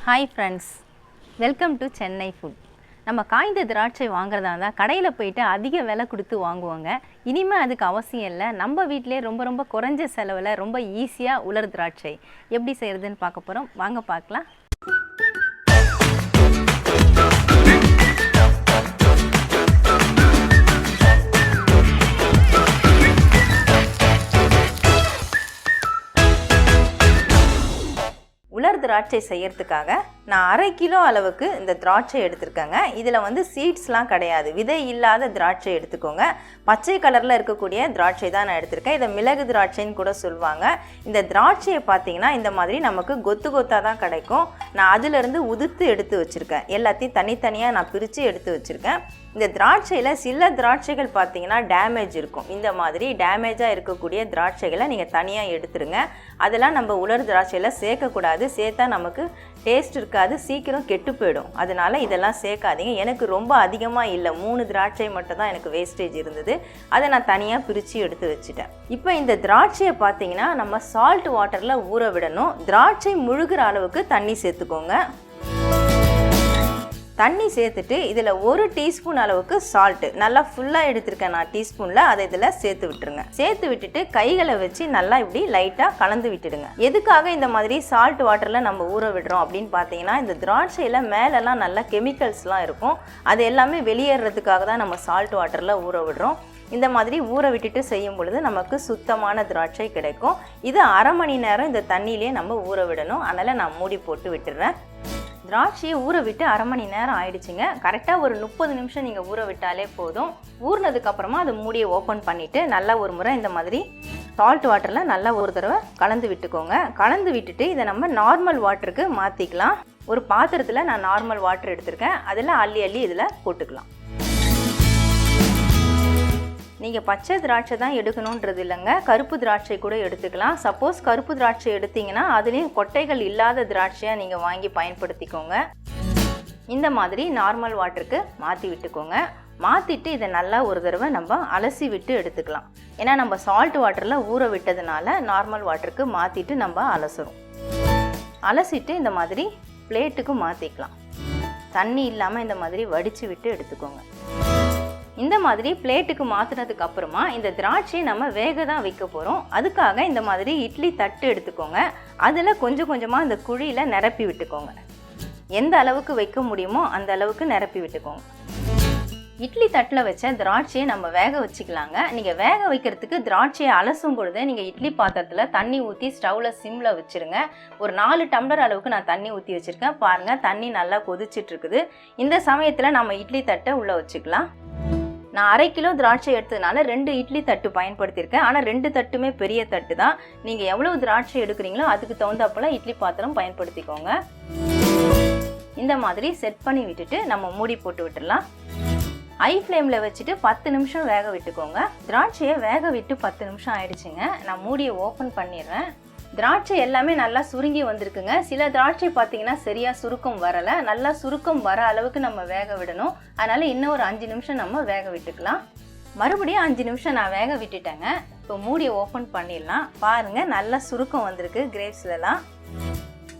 Hi friends, welcome to Chennai food. நம்ம காய்ந்த திராட்சை வாங்குறதா இருந்தால் கடையில் போயிட்டு அதிக விலை கொடுத்து வாங்குவாங்க. இனிமேல் அதுக்கு அவசியம் இல்லை. நம்ம வீட்டிலே ரொம்ப குறைஞ்ச செலவில் ரொம்ப ஈஸியாக உலர் திராட்சை எப்படி செய்கிறதுன்னு பார்க்க போகிறோம். வாங்க பார்க்கலாம். உலர் திராட்சை செய்யறதுக்காக நான் 1/2 கிலோ அளவுக்கு இந்த திராட்சை எடுத்துருக்கேங்க. இதில் வந்து சீட்ஸ்லாம் கிடையாது, விதை இல்லாத திராட்சை எடுத்துக்கோங்க. பச்சை கலரில் இருக்கக்கூடிய திராட்சை தான் நான் எடுத்திருக்கேன். இதை மிளகு திராட்சைன்னு கூட சொல்லுவாங்க. இந்த திராட்சையை பார்த்தீங்கன்னா இந்த மாதிரி நமக்கு கொத்து கொத்தாக தான் கிடைக்கும். நான் அதிலிருந்து உதுத்து எடுத்து வச்சுருக்கேன். எல்லாத்தையும் தனித்தனியாக நான் பிரித்து எடுத்து வச்சுருக்கேன். இந்த திராட்சையில் சில திராட்சைகள் பார்த்தீங்கன்னா டேமேஜ் இருக்கும். இந்த மாதிரி டேமேஜாக இருக்கக்கூடிய திராட்சைகளை நீங்கள் தனியாக எடுத்துருங்க. அதெல்லாம் நம்ம உலர் திராட்சையில் சேர்க்கக்கூடாது. சேர்த்தா நமக்கு டேஸ்ட் இருக்காது, சீக்கிரம் கெட்டு போயிடும். அதனால இதெல்லாம் சேர்க்காதீங்க. எனக்கு ரொம்ப அதிகமாக இல்லை, 3 திராட்சை மட்டும் தான் எனக்கு வேஸ்டேஜ் இருந்தது. அதை நான் தனியாக பிரித்து எடுத்து வச்சுட்டேன். இப்போ இந்த திராட்சையை பார்த்தீங்கன்னா நம்ம சால்ட் வாட்டரில் ஊற விடணும். திராட்சை முழுகிற அளவுக்கு தண்ணி சேர்த்துக்கோங்க. தண்ணி சேர்த்துட்டு இதில் 1 டீஸ்பூன் அளவுக்கு சால்ட்டு நல்லா ஃபுல்லாக எடுத்துருக்கேன் நான் டீஸ்பூனில். அதை இதில் சேர்த்து விட்டுருங்க. சேர்த்து விட்டுட்டு கைகளை வச்சு நல்லா இப்படி லைட்டாக கலந்து விட்டுடுங்க. எதுக்காக இந்த மாதிரி சால்ட் வாட்டரில் நம்ம ஊற விடுறோம் அப்படின்னு பார்த்தீங்கன்னா, இந்த திராட்சையில் மேலெல்லாம் நல்லா கெமிக்கல்ஸ்லாம் இருக்கும். அது எல்லாமே வெளியேறதுக்காக தான் நம்ம சால்ட் வாட்டரில் ஊற விடுறோம். இந்த மாதிரி ஊற விட்டுட்டு செய்யும் பொழுது நமக்கு சுத்தமான திராட்சை கிடைக்கும். இது 1/2 மணி நேரம் இந்த தண்ணியிலே நம்ம ஊற விடணும். அதனால் நான் மூடி போட்டு விட்டுடுறேன். திராட்சையை ஊற விட்டு 1/2 மணி நேரம் ஆயிடுச்சுங்க. கரெக்டாக ஒரு 30 நிமிஷம் நீங்கள் ஊற விட்டாலே போதும். ஊறினதுக்கப்புறமா அதை மூடியை ஓப்பன் பண்ணிவிட்டு நல்லா ஒரு முறை இந்த மாதிரி சால்ட் வாட்டரில் நல்லா ஒரு தடவை கலந்து விட்டுக்கோங்க. கலந்து விட்டுட்டு இதை நம்ம நார்மல் வாட்டருக்கு மாற்றிக்கலாம். ஒரு பாத்திரத்தில் நான் நார்மல் வாட்டர் எடுத்திருக்கேன். அதில் அள்ளி இதில் போட்டுக்கலாம். நீங்கள் பச்சை திராட்சை தான் எடுக்கணுன்றது இல்லைங்க, கருப்பு திராட்சை கூட எடுத்துக்கலாம். சப்போஸ் கருப்பு திராட்சை எடுத்திங்கன்னா அதுலேயும் கொட்டைகள் இல்லாத திராட்சையாக நீங்கள் வாங்கி பயன்படுத்திக்கோங்க. இந்த மாதிரி நார்மல் வாட்டருக்கு மாற்றி விட்டுக்கோங்க. மாற்றிட்டு இதை நல்லா ஒரு தடவை நம்ம அலசி விட்டு எடுத்துக்கலாம். ஏன்னா நம்ம சால்ட் வாட்டரில் ஊற விட்டதுனால நார்மல் வாட்டருக்கு மாற்றிட்டு நம்ம அலசுறோம். அலசிட்டு இந்த மாதிரி பிளேட்டுக்கு மாற்றிக்கலாம். தண்ணி இல்லாமல் இந்த மாதிரி வடித்து விட்டு எடுத்துக்கோங்க. இந்த மாதிரி பிளேட்டுக்கு மாற்றினதுக்கு அப்புறமா இந்த திராட்சையை நம்ம வேக தான் வைக்க போகிறோம். அதுக்காக இந்த மாதிரி இட்லி தட்டு எடுத்துக்கோங்க. அதில் கொஞ்சம் கொஞ்சமாக இந்த குழியில் நிரப்பி விட்டுக்கோங்க. எந்த அளவுக்கு வைக்க முடியுமோ அந்த அளவுக்கு நிரப்பி விட்டுக்கோங்க. இட்லி தட்டில் வச்ச திராட்சையை நம்ம வேக வச்சுக்கலாங்க. நீங்கள் வேக வைக்கிறதுக்கு திராட்சையை அலசும் பொழுது நீங்கள் இட்லி பாத்திரத்தில் தண்ணி ஊற்றி ஸ்டவ்வில் சிம்மில் வச்சுருங்க. ஒரு 4 டம்ளர் அளவுக்கு நான் தண்ணி ஊற்றி வச்சுருக்கேன். பாருங்கள், தண்ணி நல்லா கொதிச்சிட்டு இருக்குது. இந்த சமயத்தில் நம்ம இட்லி தட்டை உள்ளே வச்சுக்கலாம். நான் 1/2 கிலோ திராட்சை எடுத்ததுனால 2 இட்லி தட்டு பயன்படுத்தியிருக்கேன். ஆனால் 2 தட்டுமே பெரிய தட்டு தான். நீங்கள் எவ்வளோ திராட்சை எடுக்கிறீங்களோ அதுக்கு தகுந்தாப்புல இட்லி பாத்திரம் பயன்படுத்திக்கோங்க. இந்த மாதிரி செட் பண்ணி விட்டுட்டு நம்ம மூடி போட்டு விட்டுடலாம். ஹை ஃப்ளேமில் வச்சுட்டு 10 நிமிஷம் வேக விட்டுக்கோங்க. திராட்சையை வேக விட்டு 10 நிமிஷம் ஆயிடுச்சுங்க. நான் மூடியை ஓப்பன் பண்ணிடுறேன். திராட்சை எல்லாமே நல்லா சுருங்கி வந்திருக்குங்க. சில திராட்சை பார்த்தீங்கன்னா சரியாக சுருக்கம் வரலை. நல்லா சுருக்கம் வர அளவுக்கு நம்ம வேக விடணும். அதனால் இன்னும் ஒரு 5 நிமிஷம் நம்ம வேக விட்டுக்கலாம். மறுபடியும் 5 நிமிஷம் நான் வேக விட்டுட்டேங்க. இப்போ மூடியை ஓப்பன் பண்ணிடலாம். பாருங்கள், நல்லா சுருக்கம் வந்திருக்கு கிரேப்ஸ்லலாம்.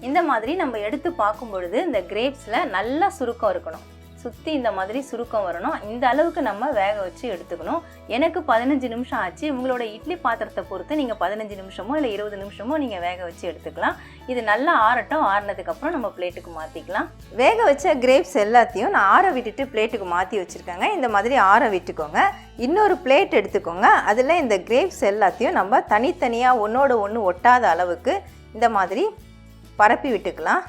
இந்த மாதிரி நம்ம எடுத்து பார்க்கும் பொழுது இந்த கிரேப்ஸில் நல்லா சுருக்கம் இருக்கணும். சுற்றி இந்த மாதிரி சுருக்கம் வரணும். இந்த அளவுக்கு நம்ம வேக வச்சு எடுத்துக்கணும். எனக்கு 15 நிமிஷம் ஆச்சு. உங்களோட இட்லி பாத்திரத்தை பொறுத்து நீங்கள் 15 நிமிஷமோ இல்லை 20 நிமிஷமோ நீங்கள் வேக வச்சு எடுத்துக்கலாம். இது நல்லா ஆறட்டும். ஆறினதுக்கப்புறம் நம்ம பிளேட்டுக்கு மாற்றிக்கலாம். வேக வச்ச கிரேப்ஸ் எல்லாத்தையும் நான் ஆற விட்டுட்டு பிளேட்டுக்கு மாற்றி வச்சுருக்கேங்க. இந்த மாதிரி ஆற விட்டுக்கோங்க. இன்னொரு பிளேட் எடுத்துக்கோங்க. அதில் இந்த கிரேப்ஸ் எல்லாத்தையும் நம்ம தனித்தனியாக ஒன்றோட ஒன்று ஒட்டாத அளவுக்கு இந்த மாதிரி பரப்பி விட்டுக்கலாம்.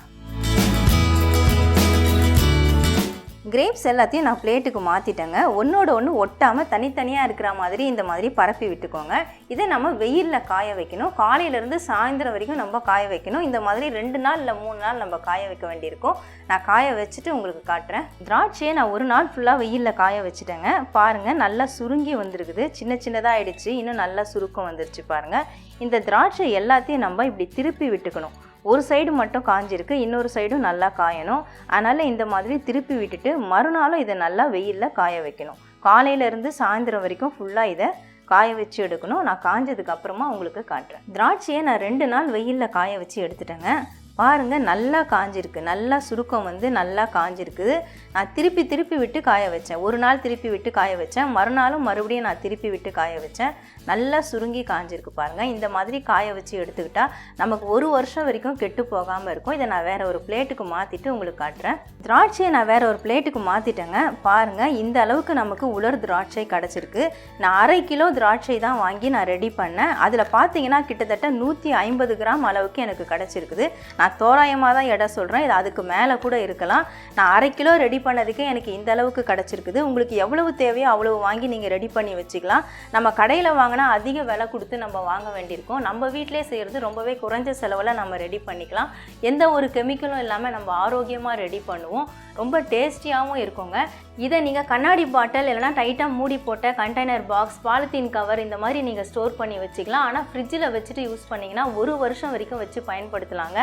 கிரேப்ஸ் எல்லாத்தையும் நான் பிளேட்டுக்கு மாற்றிட்டேங்க. ஒன்றோட ஒன்று ஒட்டாமல் தனித்தனியாக இருக்கிற மாதிரி இந்த மாதிரி பரப்பி விட்டுக்கோங்க. இதை நம்ம வெயிலில் காய வைக்கணும். காலையிலேருந்து சாயந்தரம் வரைக்கும் நம்ம காய வைக்கணும். இந்த மாதிரி 2 நாள் இல்லை 3 நாள் நம்ம காய வைக்க வேண்டியிருக்கும். நான் காய வச்சுட்டு உங்களுக்கு காட்டுறேன். திராட்சையை நான் 1 நாள் ஃபுல்லாக வெயிலில் காய வச்சுட்டேங்க. பாருங்கள், நல்லா சுருங்கி வந்திருக்குது. சின்னதாக ஆயிடுச்சு. இன்னும் நல்லா சுருக்கம் வந்துருச்சு பாருங்கள். இந்த திராட்சை எல்லாத்தையும் நம்ம இப்படி திருப்பி விட்டுக்கணும். ஒரு சைடு மட்டும் காஞ்சிருக்கு, இன்னொரு சைடும் நல்லா காயணும். அதனால் இந்த மாதிரி திருப்பி விட்டுட்டு மறுநாளும் இதை நல்லா வெயிலில் காய வைக்கணும். காலையிலேருந்து சாயந்தரம் வரைக்கும் ஃபுல்லாக இதை காய வச்சு எடுக்கணும். நான் காஞ்சதுக்கு அப்புறமா உங்களுக்கு காட்டுறேன். திராட்சையை நான் 2 நாள் வெயிலில் காய வச்சு எடுத்துட்டேங்க. பாருங்கள் நல்லா காஞ்சிருக்கு, நல்லா சுருக்கம் வந்து நல்லா காஞ்சிருக்குது. நான் திருப்பி விட்டு காய வச்சேன். ஒரு நாள் திருப்பி விட்டு காய வச்சேன், மறுநாளும் மறுபடியும் நான் திருப்பி விட்டு காய வச்சேன். நல்லா சுருங்கி காஞ்சிருக்கு பாருங்கள். இந்த மாதிரி காய வச்சு எடுத்துக்கிட்டால் நமக்கு 1 வருஷம் வரைக்கும் கெட்டு போகாமல் இருக்கும். இதை நான் வேறு ஒரு பிளேட்டுக்கு மாற்றிட்டு உங்களுக்கு காட்டுறேன். திராட்சையை நான் வேறு ஒரு பிளேட்டுக்கு மாற்றிட்டேங்க. பாருங்கள் இந்த அளவுக்கு நமக்கு உலர் திராட்சை கிடச்சிருக்கு. நான் 1/2 கிலோ திராட்சை தான் வாங்கி நான் ரெடி பண்ணேன். அதில் பார்த்தீங்கன்னா கிட்டத்தட்ட 150 கிராம் அளவுக்கு எனக்கு கிடச்சிருக்குது. நான் தோராயமாக தான் எடை சொல்கிறேன், இது அதுக்கு மேலே கூட இருக்கலாம். நான் 1/2 கிலோ ரெடி பண்ணதுக்கு எனக்கு இந்த அளவுக்கு கிடச்சிருக்குது. உங்களுக்கு எவ்வளவு தேவையோ அவ்வளவு வாங்கி நீங்கள் ரெடி பண்ணி வச்சுக்கலாம். நம்ம கடையில் வாங்கினா அதிக விலை கொடுத்து நம்ம வாங்க வேண்டியிருக்கும். நம்ம வீட்டிலே செய்கிறது ரொம்பவே குறைஞ்ச செலவில் நம்ம ரெடி பண்ணிக்கலாம். எந்த ஒரு கெமிக்கலும் இல்லாமல் நம்ம ஆரோக்கியமாக ரெடி பண்ணுவோம். ரொம்ப டேஸ்டியாகவும் இருக்குங்க. இதை நீங்கள் கண்ணாடி பாட்டில் இல்லைனா டைட்டாக மூடி போட்ட கண்டெய்னர் பாக்ஸ், பாலித்தீன் கவர் இந்த மாதிரி நீங்கள் ஸ்டோர் பண்ணி வச்சுக்கலாம். ஆனால் ஃப்ரிட்ஜில் வச்சுட்டு யூஸ் பண்ணிங்கன்னா 1 வருஷம் வரைக்கும் வச்சு பயன்படுத்தலாங்க.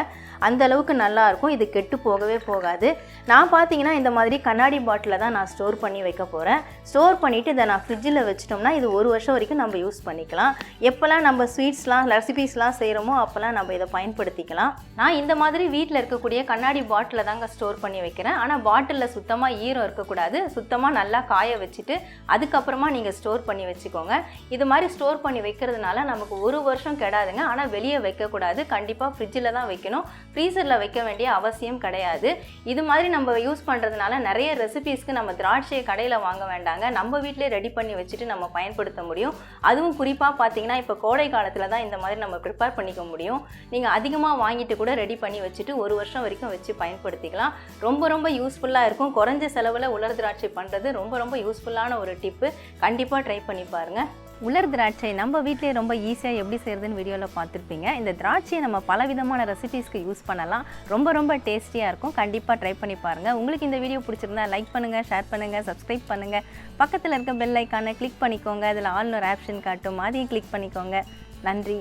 அந்த அளவுக்கு நல்லாயிருக்கும். இது கெட்டு போகவே போகாது. நான் பார்த்தீங்கன்னா இந்த மாதிரி கண்ணாடி பாட்டிலில் தான் நான் ஸ்டோர் பண்ணி வைக்க போகிறேன். ஸ்டோர் பண்ணிவிட்டு இதை நான் ஃப்ரிட்ஜில் வச்சிட்டோம்னா இது 1 வருஷம் வரைக்கும் நம்ம யூஸ் பண்ணிக்கலாம். எப்போல்லாம் நம்ம ஸ்வீட்ஸ்லாம் ரெசிபீஸ்லாம் செய்கிறோமோ அப்போல்லாம் நம்ம இதை பயன்படுத்திக்கலாம். நான் இந்த மாதிரி வீட்டில் இருக்கக்கூடிய கண்ணாடி பாட்டிலில் தாங்க ஸ்டோர் பண்ணி வைக்கிறேன். ஆனால் பாட்டிலில் சுத்தமாக ஈரம் இருக்கக்கூடாது. சுத்தமாக நல்லா காய வச்சுட்டு அதுக்கப்புறமா நீங்கள் ஸ்டோர் பண்ணி வச்சுக்கோங்க. இது மாதிரி ஸ்டோர் பண்ணி வைக்கிறதுனால நமக்கு 1 வருஷம் கெடாதுங்க. ஆனால் வெளியே வைக்கக்கூடாது, கண்டிப்பாக ஃப்ரிட்ஜில் தான் வைக்கணும். ஃப்ரீசரில் வைக்க வேண்டிய அவசியம் கிடையாது. இது மாதிரி நம்ம யூஸ் பண்ணுறதுனால நிறைய ரெசிபீஸ்க்கு நம்ம திராட்சையை கடையில் வாங்க வேண்டாங்க. நம்ம வீட்டிலே ரெடி பண்ணி வச்சுட்டு நம்ம பயன்படுத்த முடியும். அதுவும் குறிப்பாக பார்த்தீங்கன்னா இப்போ கோடை காலத்தில் தான் இந்த மாதிரி நம்ம ப்ரிப்பேர் பண்ணிக்க முடியும். நீங்கள் அதிகமாக வாங்கிட்டு கூட ரெடி பண்ணி வச்சுட்டு 1 வருஷம் வரைக்கும் வச்சு பயன்படுத்திக்கலாம். ரொம்ப யூஸ்ஃபுல்லாக இருக்கும். குறைஞ்ச செலவில் உலர் திராட்சை பண்ணுறது ரொம்ப யூஸ்ஃபுல்லான ஒரு டிப்பு. கண்டிப்பாக ட்ரை பண்ணி பாருங்கள். உலர் திராட்சை நம்ம வீட்டிலே ரொம்ப ஈஸியாக எப்படி செய்கிறதுன்னு வீடியோவில் பார்த்துருப்பீங்க. இந்த திராட்சையை நம்ம பலவிதமான ரெசிபீஸ்க்கு யூஸ் பண்ணலாம். ரொம்ப டேஸ்டியாக இருக்கும். கண்டிப்பாக ட்ரை பண்ணி பாருங்கள். உங்களுக்கு இந்த வீடியோ பிடிச்சிருந்தா லைக் பண்ணுங்கள், ஷேர் பண்ணுங்கள், சப்ஸ்கிரைப் பண்ணுங்கள். பக்கத்தில் இருக்க பெல் ஐக்கானை கிளிக் பண்ணிக்கோங்க. அதில் ஆல்னு ஒரு ஆப்ஷன் காட்டும், அதையும் கிளிக் பண்ணிக்கோங்க. நன்றி,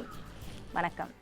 வணக்கம்.